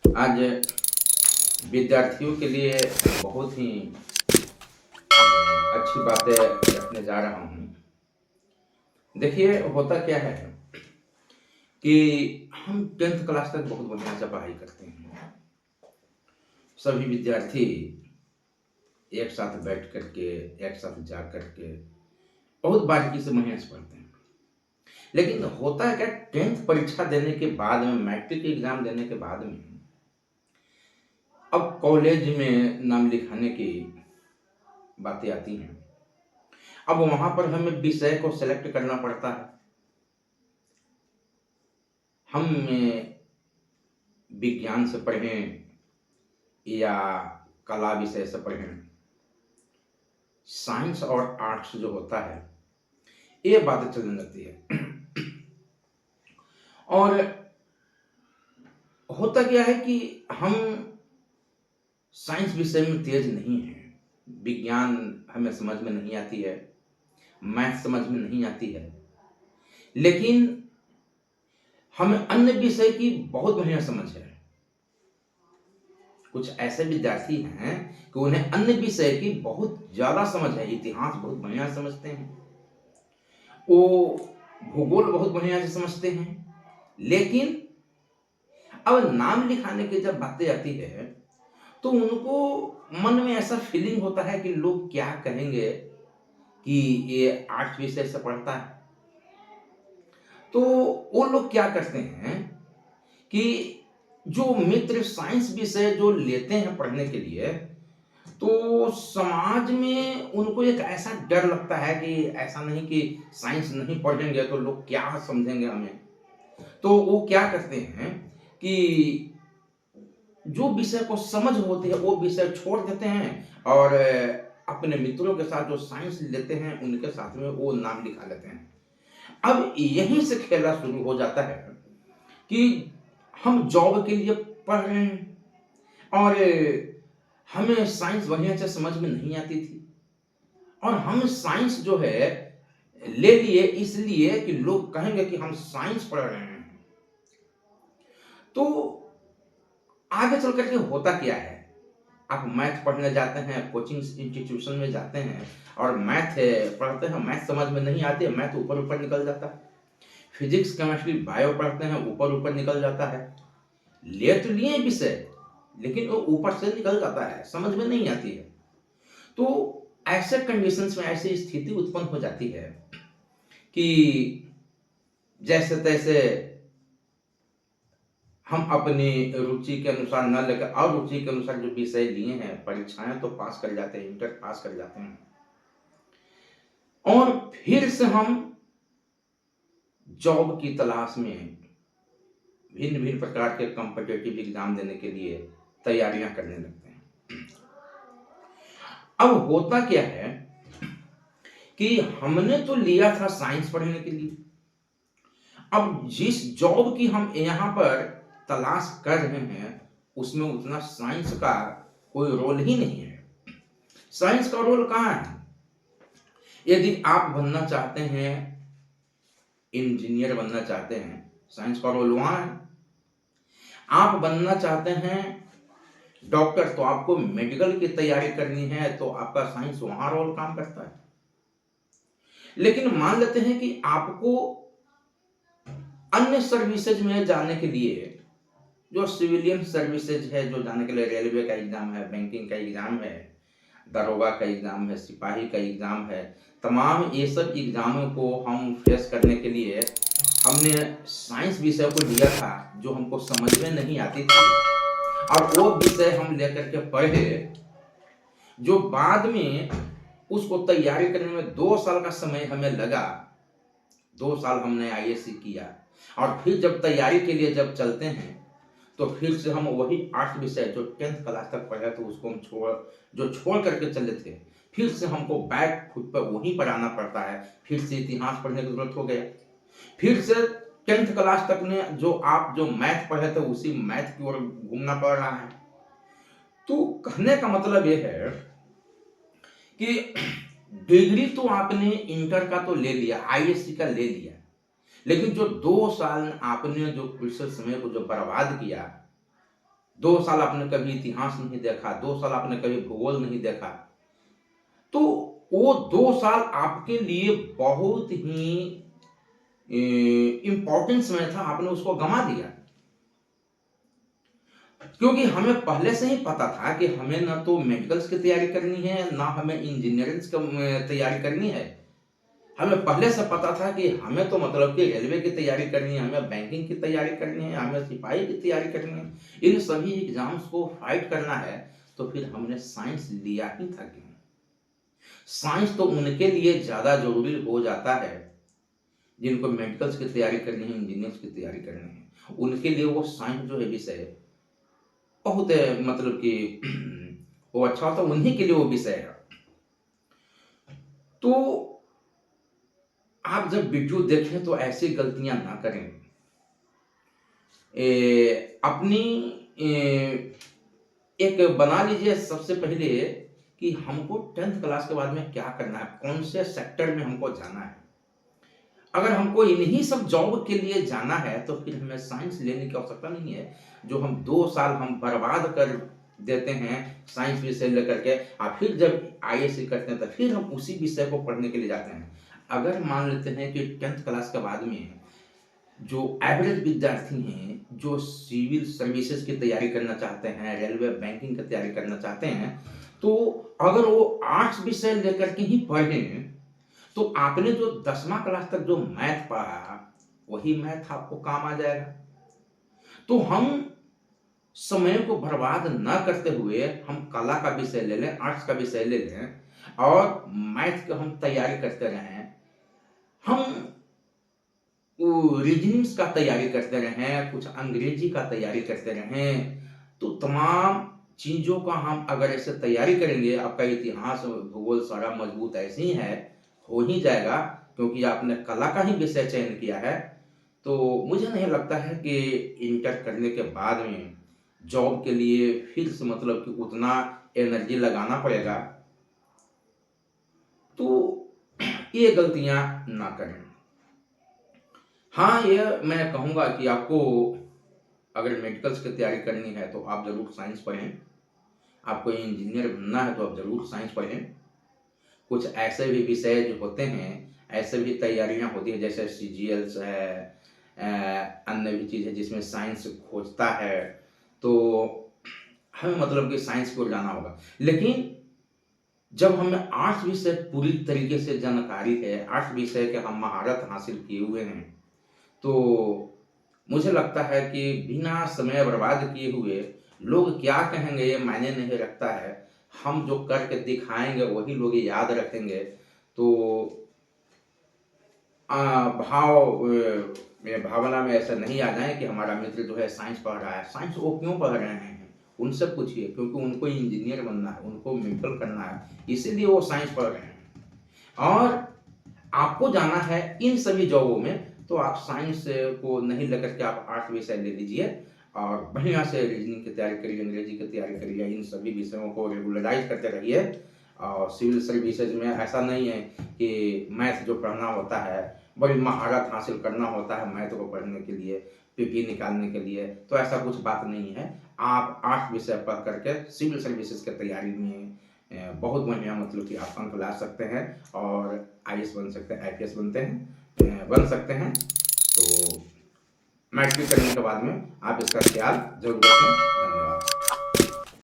आज विद्यार्थियों के लिए बहुत ही अच्छी बातें रखने जा रहा हूँ। देखिए, होता क्या है कि हम 10th क्लास तक बहुत बढ़िया से पढ़ाई करते हैं। सभी विद्यार्थी एक साथ बैठ करके, एक साथ जा करके बहुत बारीकी से मेहनत से पढ़ते हैं। लेकिन होता है क्या, 10th परीक्षा देने के बाद में, मैट्रिक एग्जाम देने के बाद में, अब कॉलेज में नाम लिखाने की बातें आती हैं। अब वहां पर हमें विषय को सेलेक्ट करना पड़ता है। हम विज्ञान से पढ़ें या कला विषय से पढ़ें, साइंस और आर्ट्स जो होता है, ये बातें चलने लगती है। और होता क्या है कि हम साइंस विषय में तेज नहीं हैं, विज्ञान हमें समझ में नहीं आती है, मैथ समझ में नहीं आती है, लेकिन हमें अन्य विषय की बहुत बढ़िया समझ है। कुछ ऐसे विद्यार्थी हैं कि उन्हें अन्य विषय की बहुत ज्यादा समझ है, इतिहास बहुत बढ़िया समझते हैं, वो भूगोल बहुत बढ़िया से समझते हैं। लेकिन अब नाम लिखाने की जब बातें आती है तो उनको मन में ऐसा फीलिंग होता है कि लोग क्या कहेंगे कि ये आर्ट्स विषय से पढ़ता है। तो वो लोग क्या करते हैं कि जो मित्र साइंस विषय जो लेते हैं पढ़ने के लिए, तो समाज में उनको एक ऐसा डर लगता है कि ऐसा नहीं कि साइंस नहीं पढ़ेंगे तो लोग क्या समझेंगे हमें। तो वो क्या करते हैं कि जो विषय को समझ होती है वो विषय छोड़ देते हैं और अपने मित्रों के साथ जो साइंस लेते हैं उनके साथ में वो नाम लिखा लेते हैं। अब यहीं से खेला शुरू हो जाता है कि हम जॉब के लिए पढ़ रहे हैं और हमें साइंस बढ़िया से समझ में नहीं आती थी, और हम साइंस जो है ले लिए इसलिए कि लोग कहेंगे कि हम साइंस पढ़ रहे हैं। तो आगे चल करके होता क्या है, आप मैथ पढ़ने जाते हैं, कोचिंग इंस्टीट्यूशन में जाते हैं और मैथ पढ़ते हैं, मैथ समझ में नहीं आती है, मैथ ऊपर ऊपर निकल जाता है। फिजिक्स केमिस्ट्री बायो पढ़ते हैं, ऊपर ऊपर निकल जाता है। ले तो लिए विषय लेकिन वो ऊपर से निकल जाता है, समझ में नहीं आती है। तो ऐसे कंडीशंस में ऐसी स्थिति उत्पन्न हो जाती है कि जैसे तैसे हम अपनी रुचि के अनुसार न लेकर अरुचि के अनुसार जो विषय लिए हैं, परीक्षाएं तो पास कर जाते हैं, इंटर पास कर जाते हैं, और फिर से हम जॉब की तलाश में भिन्न भिन्न प्रकार के कॉम्पिटिटिव एग्जाम देने के लिए तैयारियां करने लगते हैं। अब होता क्या है कि हमने तो लिया था साइंस पढ़ने के लिए, अब जिस जॉब की हम यहां पर तलाश कर रहे हैं उसमें उतना साइंस का कोई रोल ही नहीं है। साइंस का रोल कहां है? यदि आप बनना चाहते हैं, इंजीनियर बनना चाहते हैं, साइंस का रोल वहां है। आप बनना चाहते हैं डॉक्टर, तो आपको मेडिकल की तैयारी करनी है, तो आपका साइंस वहां रोल काम करता है। लेकिन मान लेते हैं कि आपको अन्य सर्विसेज में जाने के लिए, जो सिविलियन सर्विसेज है, जो जाने के लिए रेलवे का एग्जाम है, बैंकिंग का एग्जाम है, दरोगा का एग्जाम है, सिपाही का एग्जाम है, तमाम ये सब एग्जामों को हम फेस करने के लिए हमने साइंस विषय को लिया था जो हमको समझ में नहीं आती थी, और वो विषय हम लेकर के पढ़े, जो बाद में उसको तैयारी करने में 2 साल का समय हमें लगा। 2 साल हमने आईएससी किया, और फिर जब तैयारी के लिए जब चलते हैं तो फिर से हम वही आर्ट्स विषय जो 10th क्लास तक पढ़े थे उसको हम छोड़ करके चले थे, फिर से हमको बैक फुट पर वहीं पर आना पड़ता है। फिर से इतिहास पढ़ने की जरूरत हो गया, फिर से 10th क्लास तक ने जो मैथ पढ़े थे उसी मैथ की ओर घूमना पड़ रहा है। तो कहने का मतलब यह है कि डिग्री तो आपने इंटर का तो ले लिया, आईएससी का ले लिया, लेकिन जो 2 साल आपने जो प्रीशियस समय को जो बर्बाद किया, 2 साल आपने कभी इतिहास नहीं देखा, 2 साल आपने कभी भूगोल नहीं देखा, तो वो 2 साल आपके लिए बहुत ही इम्पोर्टेंट समय था, आपने उसको गंवा दिया। क्योंकि हमें पहले से ही पता था कि हमें ना तो मेडिकल्स की तैयारी करनी है, ना हमें इंजीनियरिंग की तैयारी करनी है। हमें पहले से पता था कि हमें तो मतलब कि रेलवे की तैयारी करनी है, हमें बैंकिंग की तैयारी करनी है, हमें सिपाही की तैयारी करनी है, इन सभी एग्जाम्स को फाइट करना है। तो फिर हमने साइंस लिया ही था क्यों? साइंस तो उनके लिए ज्यादा जरूरी हो जाता है जिनको मेडिकल्स की तैयारी करनी है, इंजीनियर्स की तैयारी करनी है। उनके लिए वो साइंस जो है विषय बहुत मतलब कि वो अच्छा होता है, उन्हीं के लिए वो विषय है। तो आप जब वीडियो देखें तो ऐसी गलतियां ना करें। अपनी एक बना लीजिए सबसे पहले कि हमको 10th क्लास के बाद में क्या करना है, कौन से सेक्टर में हमको जाना है। अगर हमको इन्हीं सब जॉब के लिए जाना है तो फिर हमें साइंस लेने की आवश्यकता नहीं है। जो हम 2 साल हम बर्बाद कर देते हैं साइंस विषय लेकर के, और फिर जब आईएएस करते हैं तो फिर हम उसी विषय को पढ़ने के लिए जाते हैं। अगर मान लेते हैं कि 10th क्लास के बाद में जो एवरेज विद्यार्थी हैं, जो सिविल सर्विसेज की तैयारी करना चाहते हैं, रेलवे बैंकिंग की तैयारी करना चाहते हैं, तो अगर वो आर्ट्स विषय लेकर के ही पढ़ें तो आपने जो 10वां क्लास तक जो मैथ पढ़ा वही मैथ आपको काम आ जाएगा। तो हम समय को बर्बाद न करते हुए हम कला का विषय ले लें, आर्ट्स का विषय ले लें और मैथ का हम तैयारी करते रहें। हम रीजनिंग्स का तैयारी करते रहें, कुछ अंग्रेजी का तैयारी करते रहें, तो तमाम चीजों का हम अगर ऐसे तैयारी करेंगे, आपका इतिहास भूगोल सारा मजबूत ऐसे ही है, हो ही जाएगा। क्योंकि आपने कला का ही विषय चयन किया है। तो मुझे नहीं लगता है कि इंटर करने के बाद में जॉब के लिए फिर से मतलब कि उतना एनर्जी लगाना पड़ेगा। तो ये गलतियां ना करें। हाँ, ये मैं कहूँगा कि आपको अगर मेडिकल्स की तैयारी करनी है तो आप ज़रूर साइंस पढ़ें। आपको इंजीनियर बनना है तो आप ज़रूर साइंस पढ़ें। कुछ ऐसे भी विषय जो होते हैं, ऐसे भी तैयारियाँ होती हैं, जैसे सीजीएल्स है, अन्य भी चीज़ है जिसमें साइंस खोजता है। तो हमें मतलब कि साइंस को जाना होगा। लेकिन जब हमें आर्ट्स विषय पूरी तरीके से जानकारी है, आर्ट्स विषय के हम महारत हासिल किए हुए हैं, तो मुझे लगता है कि बिना समय बर्बाद किए हुए लोग क्या कहेंगे ये मायने नहीं रखता है। हम जो करके दिखाएंगे वही लोग याद रखेंगे। तो भावना में ऐसा नहीं आ जाए कि हमारा मित्र जो है साइंस पढ़ रहा है। साइंस वो क्यों पढ़ रहे हैं उनसे पूछिए, क्योंकि उनको इंजीनियर बनना है, उनको मेडिकल करना है, इसीलिए वो साइंस पढ़ रहे हैं। और आपको जाना है इन सभी जॉबों में, तो आप साइंस को नहीं लेकर के आप आर्ट्स विषय ले लीजिए और बढ़िया से रीजनिंग की तैयारी करिए, अंग्रेजी की तैयारी करिए, इन सभी विषयों को रेगुलराइज करते रहिए। और सिविल सर्विसेज में ऐसा नहीं है कि मैथ जो पढ़ना होता है, बड़ी महारत हासिल करना होता है मैथ को पढ़ने के लिए, पीपी निकालने के लिए, तो ऐसा कुछ बात नहीं है। आप आर्ट्स विषय पढ़ करके सिविल सर्विसेज की तैयारी में बहुत बढ़िया मतलब कि आप अंक ला सकते हैं और आईएएस बन सकते हैं, आईपीएस बन सकते हैं। तो मैट्रिक करने के बाद में आप इसका ख्याल जरूर रखें। धन्यवाद।